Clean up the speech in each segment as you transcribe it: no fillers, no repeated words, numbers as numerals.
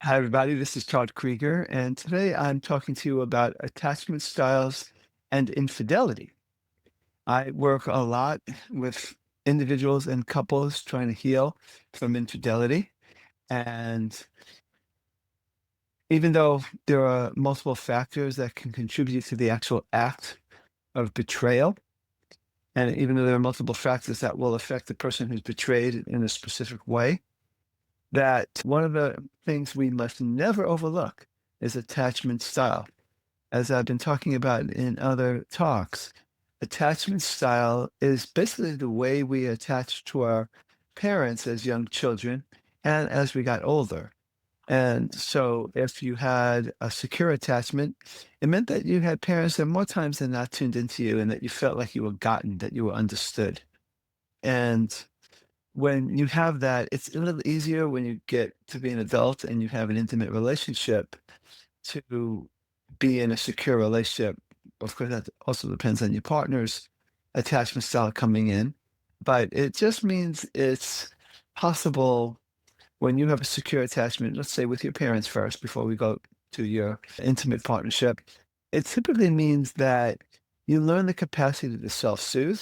Hi, everybody. This is Todd Krieger, and today I'm talking to you about attachment styles and infidelity. I work a lot with individuals and couples trying to heal from infidelity. And even though there are multiple factors that can contribute to the actual act of betrayal, and even though there are multiple factors that will affect the person who's betrayed in a specific way, that one of the things we must never overlook is attachment style. As I've been talking about in other talks, attachment style is basically the way we attach to our parents as young children and as we got older. And so if you had a secure attachment, it meant that you had parents that more times than not tuned into you and that you felt like you were gotten, that you were understood. And when you have that, it's a little easier when you get to be an adult and you have an intimate relationship to be in a secure relationship. Of course, that also depends on your partner's attachment style coming in, but it just means it's possible when you have a secure attachment, let's say with your parents first, before we go to your intimate partnership. It typically means that you learn the capacity to self soothe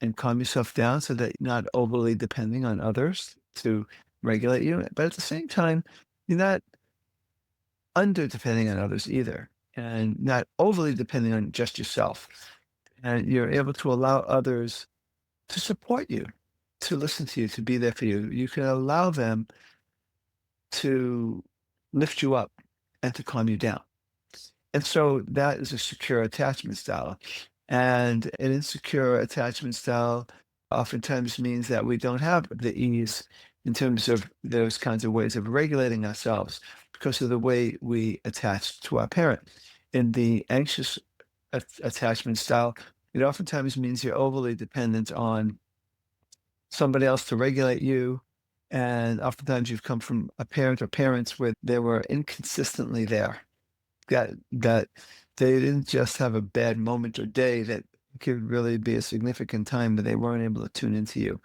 and calm yourself down so that you're not overly depending on others to regulate you. But at the same time, you're not under depending on others either, and not overly depending on just yourself. And you're able to allow others to support you, to listen to you, to be there for you. You can allow them to lift you up and to calm you down. And so that is a secure attachment style. And an insecure attachment style oftentimes means that we don't have the ease in terms of those kinds of ways of regulating ourselves because of the way we attach to our parent. In the anxious attachment style, it oftentimes means you're overly dependent on somebody else to regulate you. And oftentimes you've come from a parent or parents where they were inconsistently there, that they didn't just have a bad moment or day, that could really be a significant time that they weren't able to tune into you.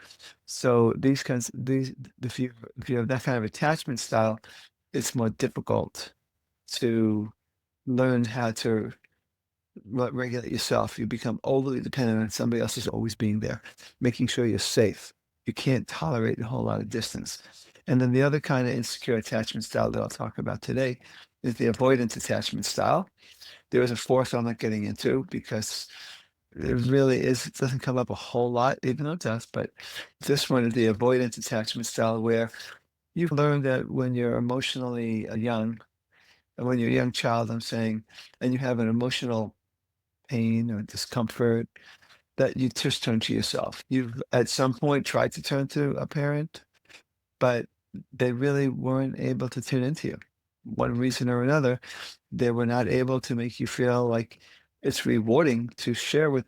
So these if you have that kind of attachment style, it's more difficult to learn how to regulate yourself. You become overly dependent on somebody else is always being there, making sure you're safe. You can't tolerate a whole lot of distance. And then the other kind of insecure attachment style that I'll talk about today is the avoidant attachment style. There is a fourth I'm not getting into because it really is, it doesn't come up a whole lot, even though it does. But this one is the avoidant attachment style, where you've learned that when you're emotionally young, and when you're a young child, I'm saying, and you have an emotional pain or discomfort, that you just turn to yourself. You've at some point tried to turn to a parent, but they really weren't able to tune into you. One reason or another, they were not able to make you feel like it's rewarding to share with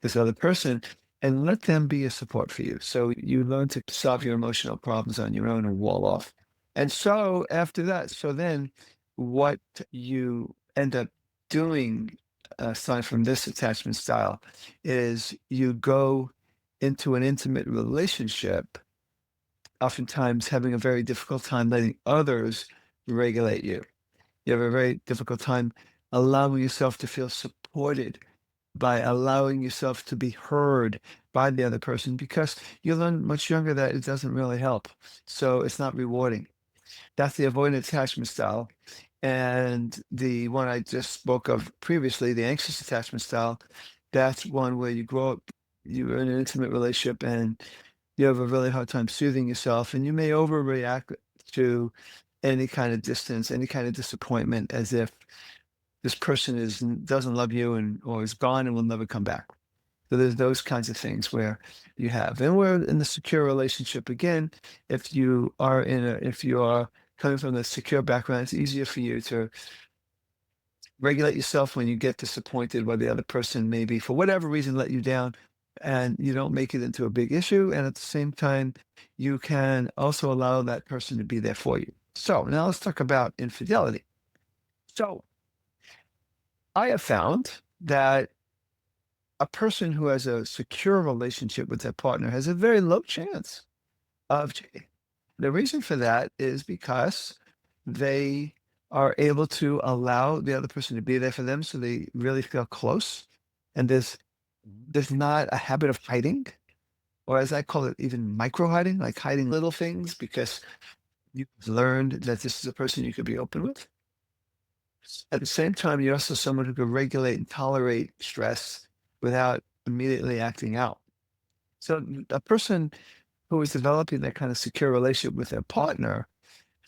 this other person and let them be a support for you. So you learn to solve your emotional problems on your own and wall off. And so after that, so then what you end up doing, aside from this attachment style, is you go into an intimate relationship, oftentimes having a very difficult time letting others regulate you. You have a very difficult time allowing yourself to feel supported, by allowing yourself to be heard by the other person, because you learn much younger that it doesn't really help. So it's not rewarding. That's the avoidant attachment style. And the one I just spoke of previously, the anxious attachment style, that's one where you grow up, you're in an intimate relationship and you have a really hard time soothing yourself, and you may overreact to any kind of distance, any kind of disappointment, as if this person doesn't love you and or is gone and will never come back. So there's those kinds of things where you have, and we're in the secure relationship again. If you are coming from the secure background, it's easier for you to regulate yourself when you get disappointed by the other person, maybe for whatever reason let you down, and you don't make it into a big issue. And at the same time, you can also allow that person to be there for you. So now let's talk about infidelity. So I have found that a person who has a secure relationship with their partner has a very low chance of cheating. The reason for that is because they are able to allow the other person to be there for them so they really feel close. And there's not a habit of hiding, or as I call it, even micro hiding, like hiding little things because you've learned that this is a person you could be open with. At the same time, you're also someone who can regulate and tolerate stress without immediately acting out. So a person who is developing that kind of secure relationship with their partner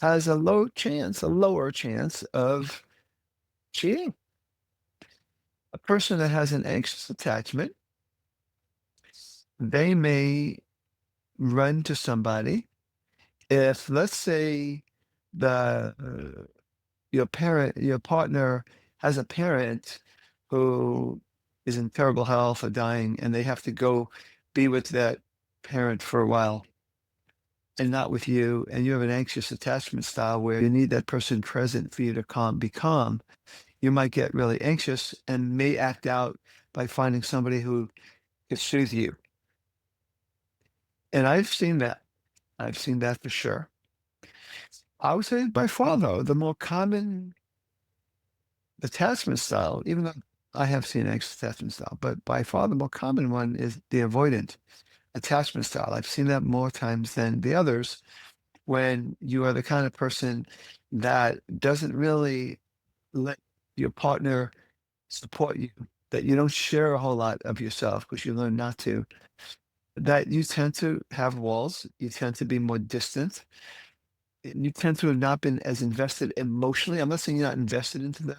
has a lower chance of cheating. A person that has an anxious attachment, they may run to somebody if, let's say, the your partner has a parent who is in terrible health or dying, and they have to go be with that parent for a while and not with you, and you have an anxious attachment style where you need that person present for you to be calm, you might get really anxious and may act out by finding somebody who can soothe you. And I've seen that. I've seen that for sure. I would say by far, though, the more common attachment style, even though I have seen anxious attachment style, but by far the more common one is the avoidant attachment style. I've seen that more times than the others when you are the kind of person that doesn't really let your partner support you, that you don't share a whole lot of yourself because you learn not to, that you tend to have walls, you tend to be more distant, and you tend to have not been as invested emotionally. I'm not saying you're not invested into the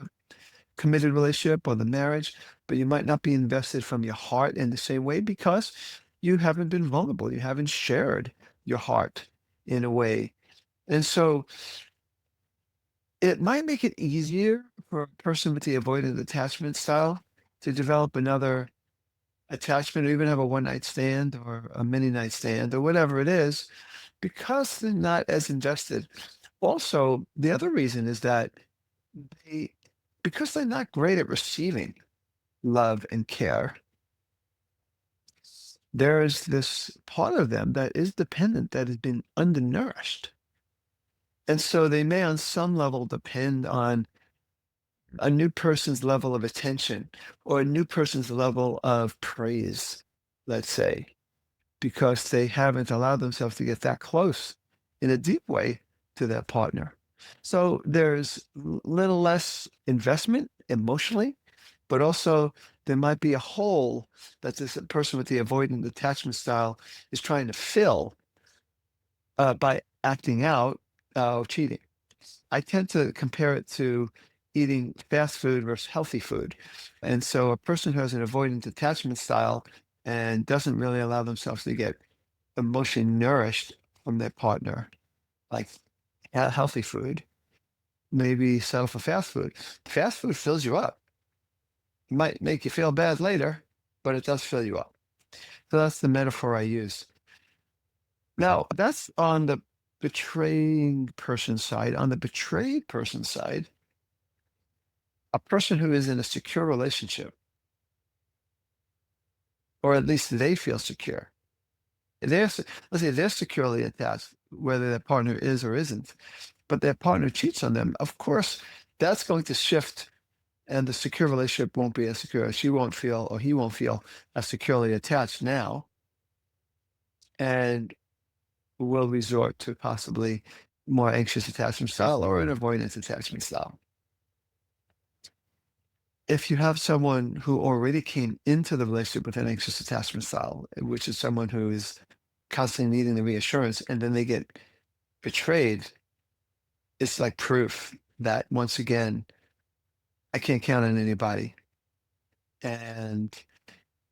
committed relationship or the marriage, but you might not be invested from your heart in the same way because you haven't been vulnerable. You haven't shared your heart in a way. And so it might make it easier for a person with the avoidant attachment style to develop another attachment or even have a one night stand or a mini night stand or whatever it is because they're not as invested. Also, the other reason is that they, because they're not great at receiving love and care, there is this part of them that is dependent, that has been undernourished. And so they may, on some level, depend on a new person's level of attention or a new person's level of praise, let's say, because they haven't allowed themselves to get that close in a deep way to their partner. So there's little less investment emotionally, but also there might be a hole that this person with the avoidant attachment style is trying to fill by acting out cheating. I tend to compare it to eating fast food versus healthy food. And so a person who has an avoidant attachment style and doesn't really allow themselves to get emotionally nourished from their partner, like healthy food, maybe settle for fast food. Fast food fills you up. It might make you feel bad later, but it does fill you up. So that's the metaphor I use. Now, that's on the betraying person side. On the betrayed person side, a person who is in a secure relationship, or at least they feel secure. Let's say they're securely attached, whether their partner is or isn't, but their partner cheats on them. Of course, that's going to shift, and the secure relationship won't be as secure. She won't feel, or he won't feel, as securely attached now, and will resort to possibly more anxious attachment style or an avoidance attachment style. If you have someone who already came into the relationship with an anxious attachment style, which is someone who is constantly needing the reassurance, and then they get betrayed, it's like proof that once again, I can't count on anybody. And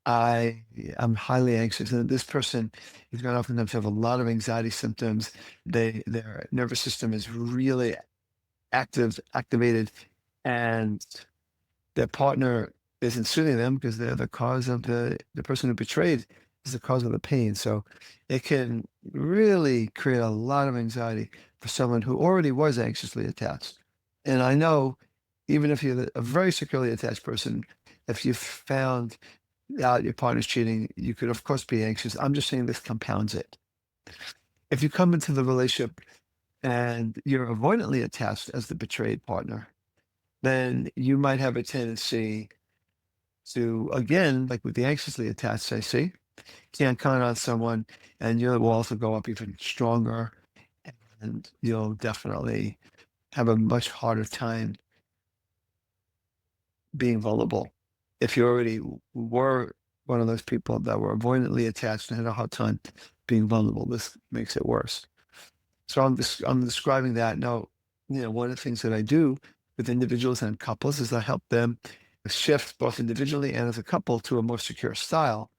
I am highly anxious. And this person is going to oftentimes have a lot of anxiety symptoms. Their nervous system is really activated, and their partner isn't soothing them because they're the cause of the person who betrayed is the cause of the pain. So it can really create a lot of anxiety for someone who already was anxiously attached. And I know even if you're a very securely attached person, if you found out your partner's cheating, you could of course be anxious. I'm just saying this compounds it. If you come into the relationship and you're avoidantly attached as the betrayed partner, then you might have a tendency to, again, like with the anxiously attached, I see, can't count on someone, and your walls will go up even stronger, and you'll definitely have a much harder time being vulnerable. If you already were one of those people that were avoidantly attached and had a hard time being vulnerable, this makes it worse. So I'm describing that now. One of the things that I do with individuals and couples is I help them shift both individually and as a couple to a more secure style.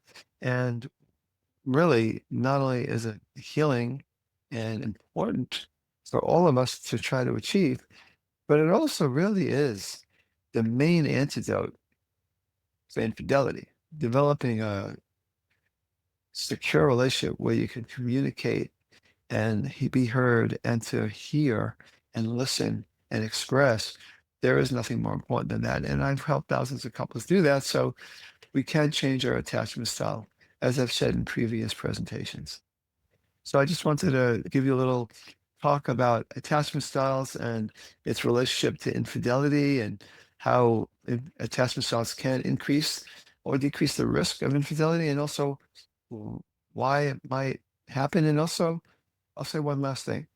And really, not only is it healing and important for all of us to try to achieve, but it also really is the main antidote for infidelity. Developing a secure relationship where you can communicate and be heard and to hear and listen and express. There is nothing more important than that. And I've helped thousands of couples do that. So we can change our attachment style, as I've said in previous presentations. So I just wanted to give you a little talk about attachment styles and its relationship to infidelity and how attachment styles can increase or decrease the risk of infidelity, and also why it might happen. And also, I'll say one last thing.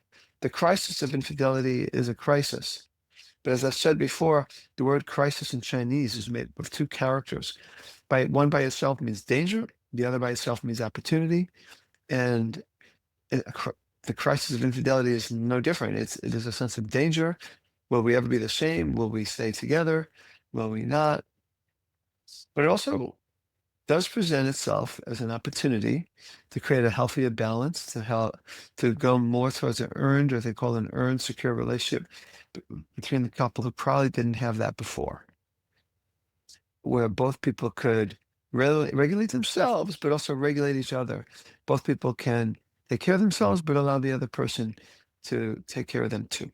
The crisis of infidelity is a crisis. But as I've said before, the word crisis in Chinese is made of two characters. One by itself means danger, the other by itself means opportunity. And the crisis of infidelity is no different. It is a sense of danger. Will we ever be the same? Will we stay together? Will we not? But it also does present itself as an opportunity to create a healthier balance, to go more towards an earned, or they call it an earned, secure relationship between the couple who probably didn't have that before, where both people could regulate themselves, but also regulate each other. Both people can take care of themselves, but allow the other person to take care of them too.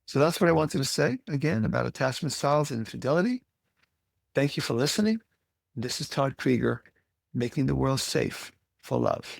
So that's what I wanted to say again about attachment styles and infidelity. Thank you for listening. This is Todd Krieger, making the world safe for love.